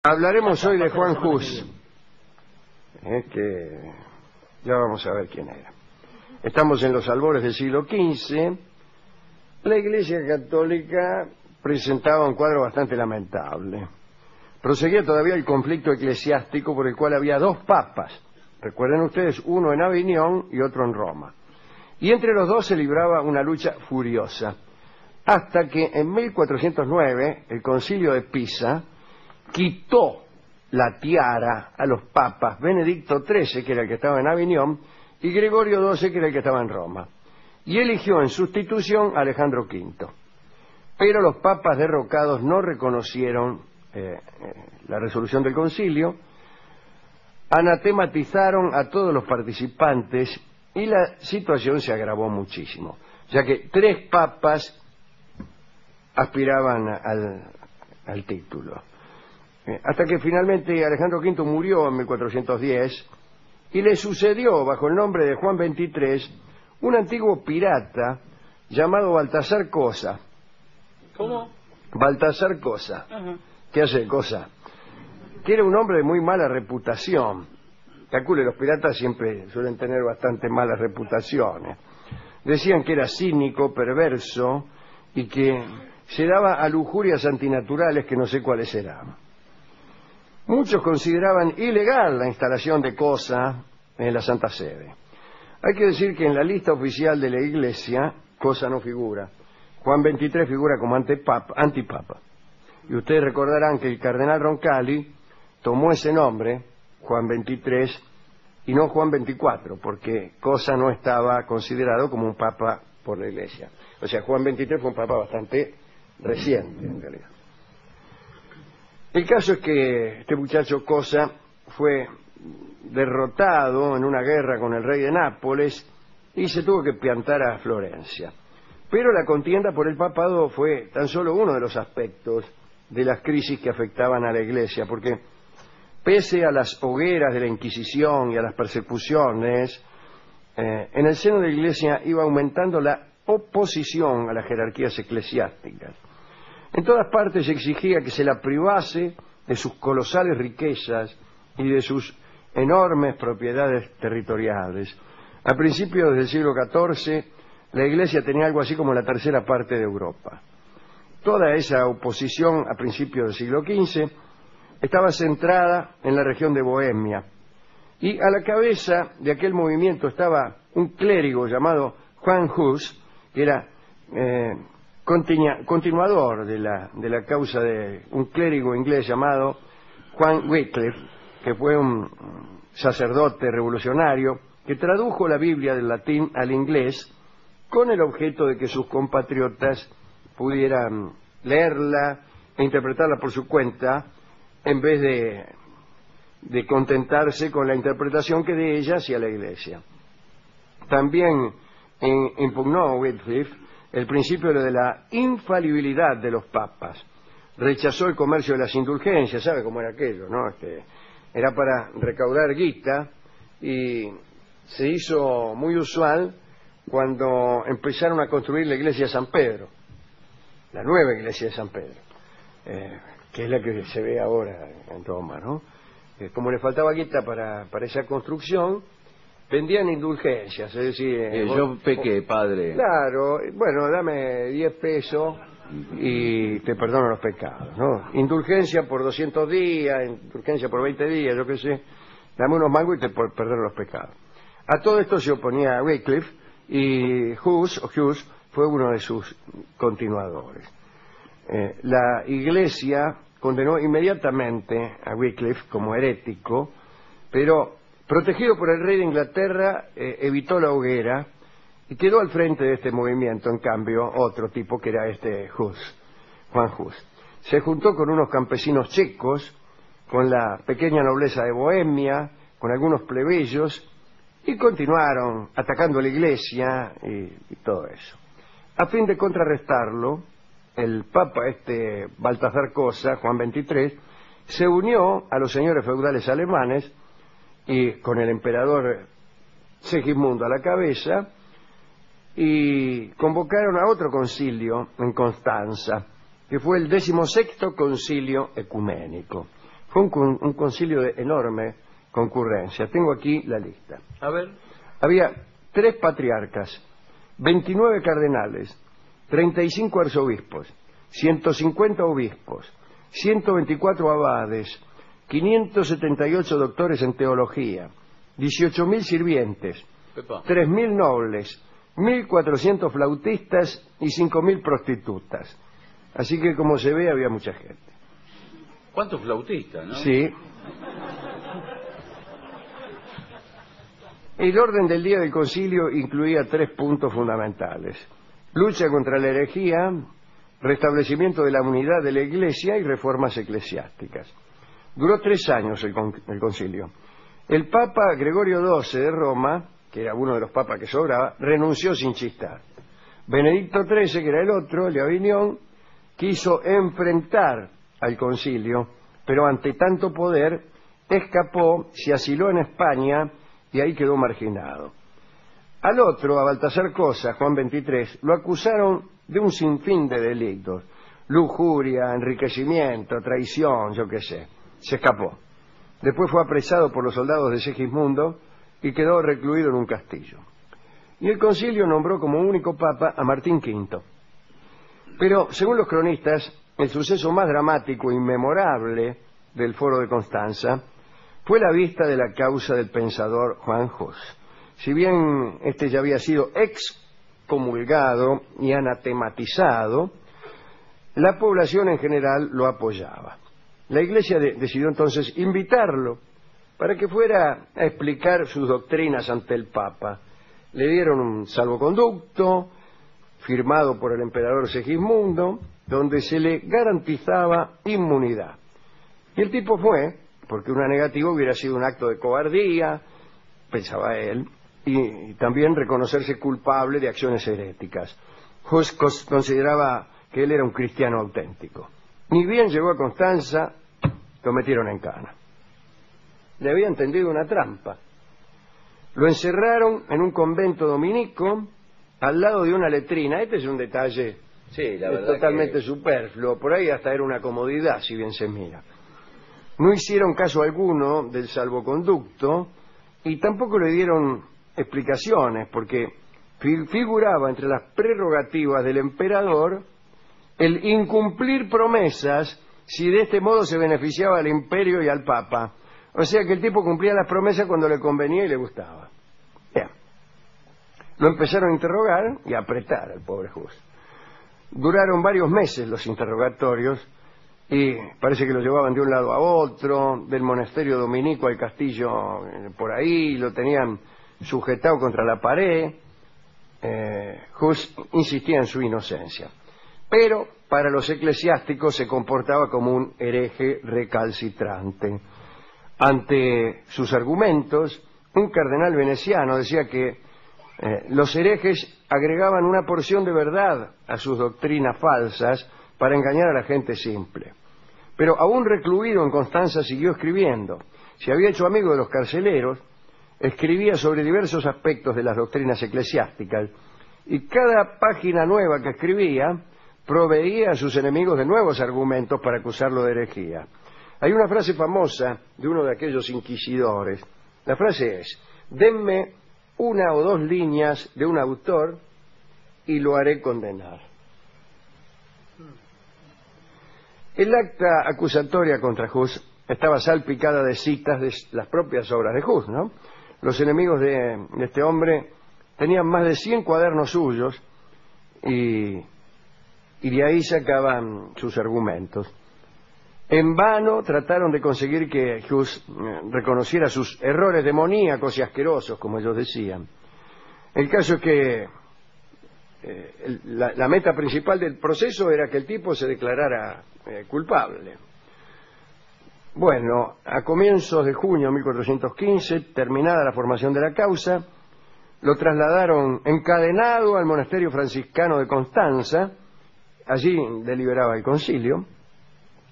Hablaremos hoy de Juan Hus, que ya vamos a ver quién era. Estamos en los albores del siglo XV. La Iglesia Católica presentaba un cuadro bastante lamentable. Proseguía todavía el conflicto eclesiástico por el cual había dos papas. Recuerden ustedes, uno en Avignon y otro en Roma. Y entre los dos se libraba una lucha furiosa, hasta que en 1409 el Concilio de Pisa quitó la tiara a los papas Benedicto XIII, que era el que estaba en Avignon, y Gregorio XII, que era el que estaba en Roma, y eligió en sustitución a Alejandro V. Pero los papas derrocados no reconocieron la resolución del concilio, anatematizaron a todos los participantes y la situación se agravó muchísimo, ya que tres papas aspiraban al título. Hasta que finalmente Alejandro V murió en 1410 y le sucedió bajo el nombre de Juan XXIII un antiguo pirata llamado Baltasar Cosa. ¿Cómo? Baltasar Cosa. Ajá. ¿Qué hace Cosa? Que era un hombre de muy mala reputación. Calcule, los piratas siempre suelen tener bastante malas reputaciones. Decían que era cínico, perverso y que se daba a lujurias antinaturales que no sé cuáles eran. Muchos consideraban ilegal la instalación de Cosa en la Santa Sede. Hay que decir que en la lista oficial de la Iglesia, Cosa no figura. Juan XXIII figura como antipapa. Y ustedes recordarán que el cardenal Roncalli tomó ese nombre, Juan XXIII, y no Juan XXIV, porque Cosa no estaba considerado como un papa por la Iglesia. O sea, Juan XXIII fue un papa bastante reciente, en realidad. El caso es que este muchacho Cosa fue derrotado en una guerra con el rey de Nápoles y se tuvo que piantar a Florencia. Pero la contienda por el papado fue tan solo uno de los aspectos de las crisis que afectaban a la Iglesia, porque pese a las hogueras de la Inquisición y a las persecuciones, en el seno de la Iglesia iba aumentando la oposición a las jerarquías eclesiásticas. En todas partes se exigía que se la privase de sus colosales riquezas y de sus enormes propiedades territoriales. A principios del siglo XIV, la Iglesia tenía algo así como la tercera parte de Europa. Toda esa oposición a principios del siglo XV estaba centrada en la región de Bohemia. Y a la cabeza de aquel movimiento estaba un clérigo llamado Juan Hus, que era continuador de la causa de un clérigo inglés llamado Juan Wycliffe, que fue un sacerdote revolucionario que tradujo la Biblia del latín al inglés con el objeto de que sus compatriotas pudieran leerla e interpretarla por su cuenta en vez de contentarse con la interpretación que de ella hacía la Iglesia. También impugnó Wycliffe el principio de la infalibilidad de los papas. Rechazó el comercio de las indulgencias, ¿sabe cómo era aquello, no? Era para recaudar guita y se hizo muy usual cuando empezaron a construir la iglesia de San Pedro, la nueva iglesia de San Pedro, que es la que se ve ahora en Roma, ¿no? Como le faltaba guita para esa construcción, vendían indulgencias, es decir... yo pequé, padre. Claro, bueno, dame 10 pesos y te perdono los pecados, ¿no? Indulgencia por 200 días, indulgencia por 20 días, yo qué sé, dame unos mangos y te perdono los pecados. A todo esto se oponía Wycliffe y Hus fue uno de sus continuadores. La Iglesia condenó inmediatamente a Wycliffe como herético, pero protegido por el rey de Inglaterra, evitó la hoguera y quedó al frente de este movimiento, en cambio, otro tipo que era Juan Hus. Se juntó con unos campesinos checos, con la pequeña nobleza de Bohemia, con algunos plebeyos, y continuaron atacando a la Iglesia y todo eso. A fin de contrarrestarlo, el papa Baltasar Cosa, Juan XXIII, se unió a los señores feudales alemanes y con el emperador Segismundo a la cabeza, y convocaron a otro concilio en Constanza, que fue el 16º concilio ecuménico. Fue un concilio de enorme concurrencia. Tengo aquí la lista. A ver. Había 3 patriarcas, 29 cardenales, 35 arzobispos, 150 obispos, 124 abades, 578 doctores en teología, 18.000 sirvientes, Pepa. 3.000 nobles, 1.400 flautistas y 5.000 prostitutas. Así que, como se ve, había mucha gente. ¿Cuántos flautistas, no? Sí. El orden del día del concilio incluía 3 puntos fundamentales: lucha contra la herejía, restablecimiento de la unidad de la Iglesia y reformas eclesiásticas. Duró 3 años el concilio. El Papa Gregorio XII de Roma, que era uno de los papas que sobraba, renunció sin chistar. Benedicto XIII, que era el otro, el de Aviñón, quiso enfrentar al concilio, pero ante tanto poder escapó, se asiló en España y ahí quedó marginado. Al otro, a Baltasar Cosa, Juan XXIII, lo acusaron de un sinfín de delitos: lujuria, enriquecimiento, traición, yo qué sé. Se escapó. Después fue apresado por los soldados de Segismundo y quedó recluido en un castillo. Y el concilio nombró como único papa a Martín V. Pero, según los cronistas, el suceso más dramático y memorable del Foro de Constanza fue la vista de la causa del pensador Juan Hus. Si bien este ya había sido excomulgado y anatematizado, la población en general lo apoyaba. La Iglesia decidió entonces invitarlo para que fuera a explicar sus doctrinas ante el Papa. Le dieron un salvoconducto firmado por el emperador Segismundo, donde se le garantizaba inmunidad. Y el tipo fue, porque una negativa hubiera sido un acto de cobardía, pensaba él, y también reconocerse culpable de acciones heréticas. Hus consideraba que él era un cristiano auténtico. Ni bien llegó a Constanza, lo metieron en cana. Le habían tendido una trampa. Lo encerraron en un convento dominico al lado de una letrina. Este es un detalle totalmente superfluo. Por ahí hasta era una comodidad, si bien se mira. No hicieron caso alguno del salvoconducto y tampoco le dieron explicaciones, porque figuraba entre las prerrogativas del emperador el incumplir promesas si de este modo se beneficiaba al imperio y al papa. O sea que el tipo cumplía las promesas cuando le convenía y le gustaba. Bien. Lo empezaron a interrogar y a apretar al pobre Hus. Duraron varios meses los interrogatorios y parece que lo llevaban de un lado a otro, del monasterio dominico al castillo por ahí, lo tenían sujetado contra la pared. Hus insistía en su inocencia, pero para los eclesiásticos se comportaba como un hereje recalcitrante. Ante sus argumentos, un cardenal veneciano decía que los herejes agregaban una porción de verdad a sus doctrinas falsas para engañar a la gente simple. Pero aún recluido en Constanza siguió escribiendo. Se había hecho amigo de los carceleros, escribía sobre diversos aspectos de las doctrinas eclesiásticas y cada página nueva que escribía proveía a sus enemigos de nuevos argumentos para acusarlo de herejía. Hay una frase famosa de uno de aquellos inquisidores. La frase es: denme 1 o 2 líneas de un autor y lo haré condenar. El acta acusatoria contra Hus estaba salpicada de citas de las propias obras de Hus, ¿no? Los enemigos de este hombre tenían más de 100 cuadernos suyos y de ahí sacaban sus argumentos. En vano trataron de conseguir que Hus reconociera sus errores demoníacos y asquerosos, como ellos decían. El caso es que la meta principal del proceso era que el tipo se declarara culpable. Bueno, a comienzos de junio de 1415, terminada la formación de la causa, lo trasladaron encadenado al monasterio franciscano de Constanza. Allí deliberaba el concilio.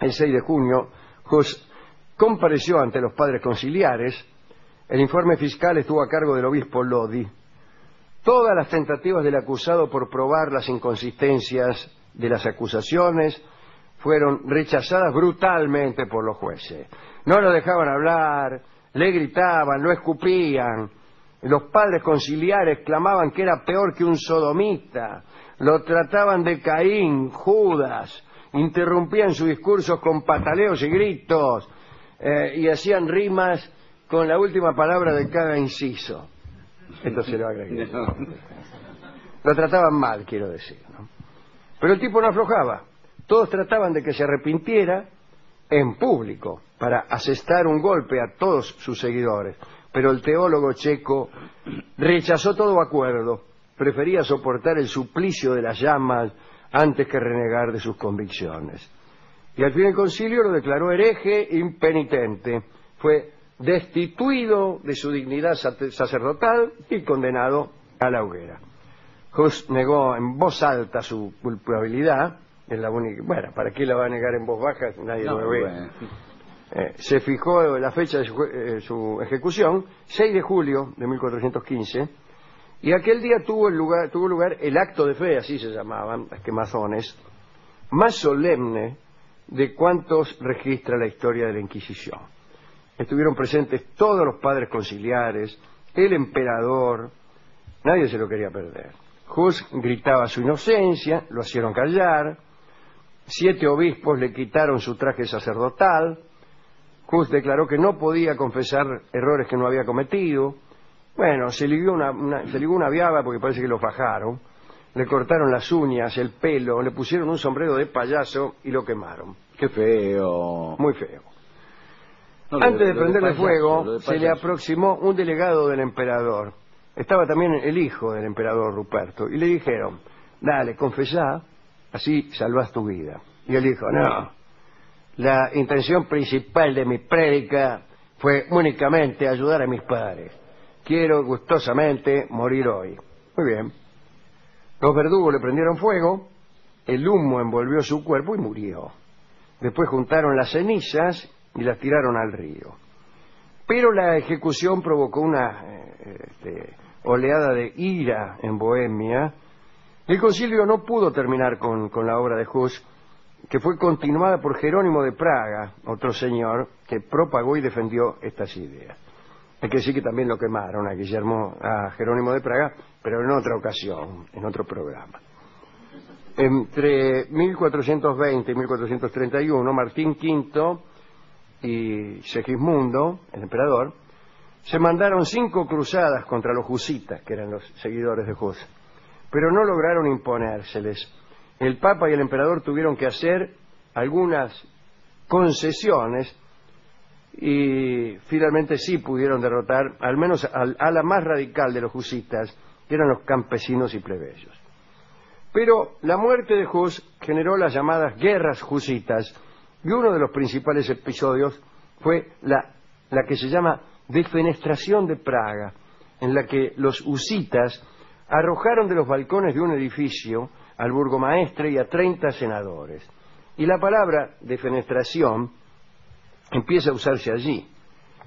El 6 de junio, Hus compareció ante los padres conciliares. El informe fiscal estuvo a cargo del obispo Lodi. Todas las tentativas del acusado por probar las inconsistencias de las acusaciones fueron rechazadas brutalmente por los jueces. No lo dejaban hablar, le gritaban, lo escupían. Los padres conciliares clamaban que era peor que un sodomita. Lo trataban de Caín, Judas. Interrumpían sus discursos con pataleos y gritos y hacían rimas con la última palabra de cada inciso. Esto se lo agregué. Lo trataban mal, quiero decir, ¿no? Pero el tipo no aflojaba. Todos trataban de que se arrepintiera en público para asestar un golpe a todos sus seguidores. Pero el teólogo checo rechazó todo acuerdo. Prefería soportar el suplicio de las llamas antes que renegar de sus convicciones. Y al fin el concilio lo declaró hereje impenitente. Fue destituido de su dignidad sacerdotal y condenado a la hoguera. Hus negó en voz alta su culpabilidad. Es la única. Bueno, ¿para qué la va a negar en voz baja? Nadie lo ve. Bueno. Se fijó la fecha de su ejecución, 6 de julio de 1415, y aquel día tuvo lugar el acto de fe, así se llamaban, las quemazones, más solemne de cuantos registra la historia de la Inquisición. Estuvieron presentes todos los padres conciliares, el emperador, nadie se lo quería perder. Hus gritaba su inocencia, lo hicieron callar, 7 obispos le quitaron su traje sacerdotal. Hus declaró que no podía confesar errores que no había cometido. Bueno, se ligó una viaba porque parece que lo fajaron. Le cortaron las uñas, el pelo, le pusieron un sombrero de payaso y lo quemaron. ¡Qué feo! Muy feo. No, Antes de prenderle fuego, de se le aproximó un delegado del emperador. Estaba también el hijo del emperador Ruperto. Y le dijeron, dale, confesá, así salvás tu vida. Y él dijo, no. La intención principal de mi prédica fue únicamente ayudar a mis padres. Quiero gustosamente morir hoy. Muy bien. Los verdugos le prendieron fuego, el humo envolvió su cuerpo y murió. Después juntaron las cenizas y las tiraron al río. Pero la ejecución provocó una oleada de ira en Bohemia. El concilio no pudo terminar con la obra de Hus, que fue continuada por Jerónimo de Praga, otro señor que propagó y defendió estas ideas. Hay que decir que también lo quemaron a Jerónimo de Praga, pero en otra ocasión, en otro programa. Entre 1420 y 1431, Martín V y Segismundo, el emperador, se mandaron 5 cruzadas contra los husitas, que eran los seguidores de Hus, pero no lograron imponérseles. El Papa y el emperador tuvieron que hacer algunas concesiones y finalmente sí pudieron derrotar al menos al ala más radical de los husitas, que eran los campesinos y plebeyos. Pero la muerte de Hus generó las llamadas guerras husitas, y uno de los principales episodios fue la que se llama defenestración de Praga, en la que los husitas arrojaron de los balcones de un edificio al burgomaestre y a 30 senadores. Y la palabra defenestración empieza a usarse allí.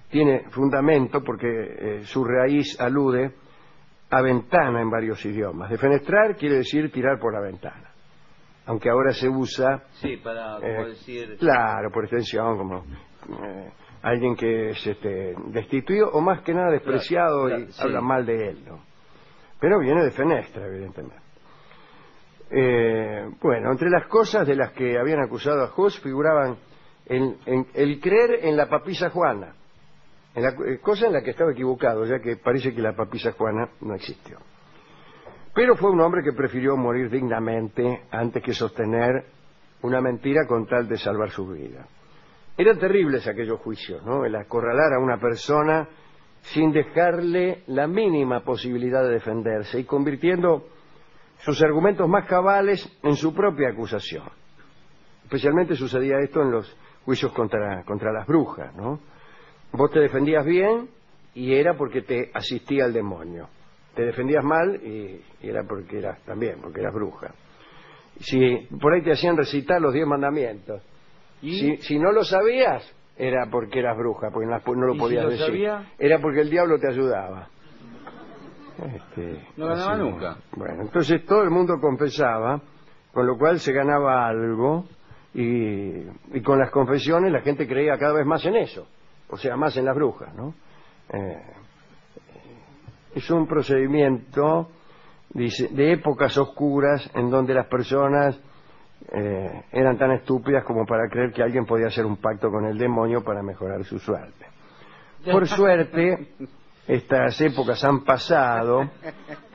Tiene fundamento porque su raíz alude a ventana en varios idiomas. Defenestrar quiere decir tirar por la ventana. Aunque ahora se usa... Sí, para como decir... Claro, por extensión, como alguien que es destituido o más que nada despreciado, claro, y sí, habla mal de él, ¿no? Pero viene de fenestra, evidentemente. Bueno, entre las cosas de las que habían acusado a Hus figuraban el creer en la papisa Juana, cosa en la que estaba equivocado, ya que parece que la papisa Juana no existió. Pero fue un hombre que prefirió morir dignamente antes que sostener una mentira con tal de salvar su vida. Eran terribles aquellos juicios, ¿no? El acorralar a una persona sin dejarle la mínima posibilidad de defenderse y convirtiendo sus argumentos más cabales en su propia acusación. Especialmente sucedía esto en los juicios contra las brujas, ¿no? Vos te defendías bien y era porque te asistía el demonio. Te defendías mal y era porque eras bruja. Si por ahí te hacían recitar los 10 mandamientos, si no lo sabías, era porque eras bruja, porque no lo podías decir. Sabía? Era porque el diablo te ayudaba. No ganaba nunca. Bueno, entonces todo el mundo confesaba, con lo cual se ganaba algo, y con las confesiones la gente creía cada vez más en eso, o sea, más en las brujas, ¿no? Es un procedimiento, dice, de épocas oscuras en donde las personas eran tan estúpidas como para creer que alguien podía hacer un pacto con el demonio para mejorar su suerte. Por suerte, estas épocas han pasado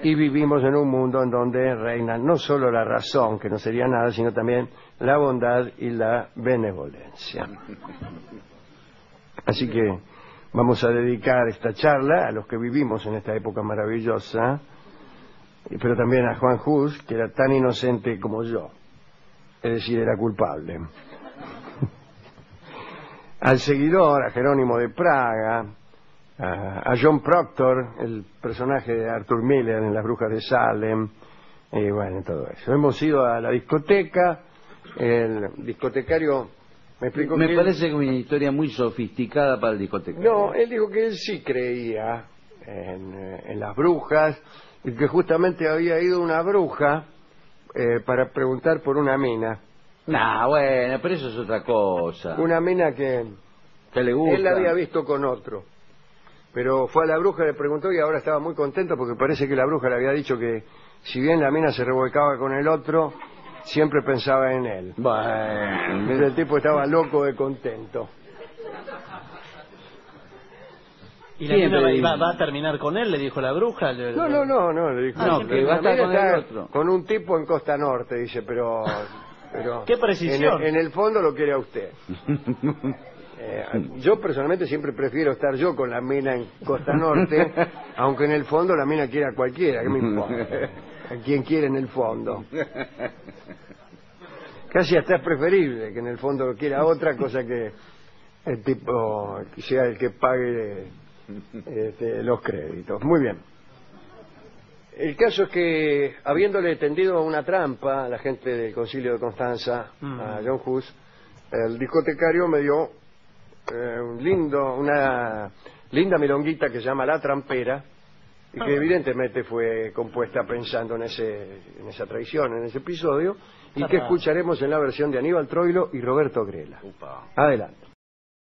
y vivimos en un mundo en donde reina no solo la razón, que no sería nada, sino también la bondad y la benevolencia. Así que vamos a dedicar esta charla a los que vivimos en esta época maravillosa, pero también a Juan Hus, que era tan inocente como yo, es decir, era culpable. Al seguidor, a Jerónimo de Praga, a John Proctor, el personaje de Arthur Miller en Las Brujas de Salem, y bueno, todo eso. Hemos ido a la discoteca, el discotecario me explicó Me parece que una historia muy sofisticada para el discotecario. No, él dijo que él sí creía en las brujas, y que justamente había ido una bruja para preguntar por una mina. Nah, bueno, pero eso es otra cosa. Una mina que le gusta. él la había visto con otro. Pero fue a la bruja, le preguntó y ahora estaba muy contento porque parece que la bruja le había dicho que si bien la mina se revolcaba con el otro, siempre pensaba en él. Bueno. El tipo estaba loco de contento. ¿Y la mina va a terminar con él? ¿Le dijo la bruja? No, le dijo. No, que va a estar con el otro. Con un tipo en Costa Norte, dice, pero ¡qué precisión! En el fondo lo quiere a usted. Yo personalmente siempre prefiero estar yo con la mina en Costa Norte, aunque en el fondo la mina quiera a cualquiera, ¿qué me importa? A quien quiere en el fondo. Casi hasta es preferible que en el fondo lo quiera otra cosa que el tipo sea el que pague los créditos. Muy bien. El caso es que, habiéndole tendido una trampa a la gente del Concilio de Constanza, a John Hus, el discotecario me dio una linda milonguita que se llama La Trampera, y que evidentemente fue compuesta pensando en esa traición, en ese episodio, y que escucharemos en la versión de Aníbal Troilo y Roberto Grela. Adelante.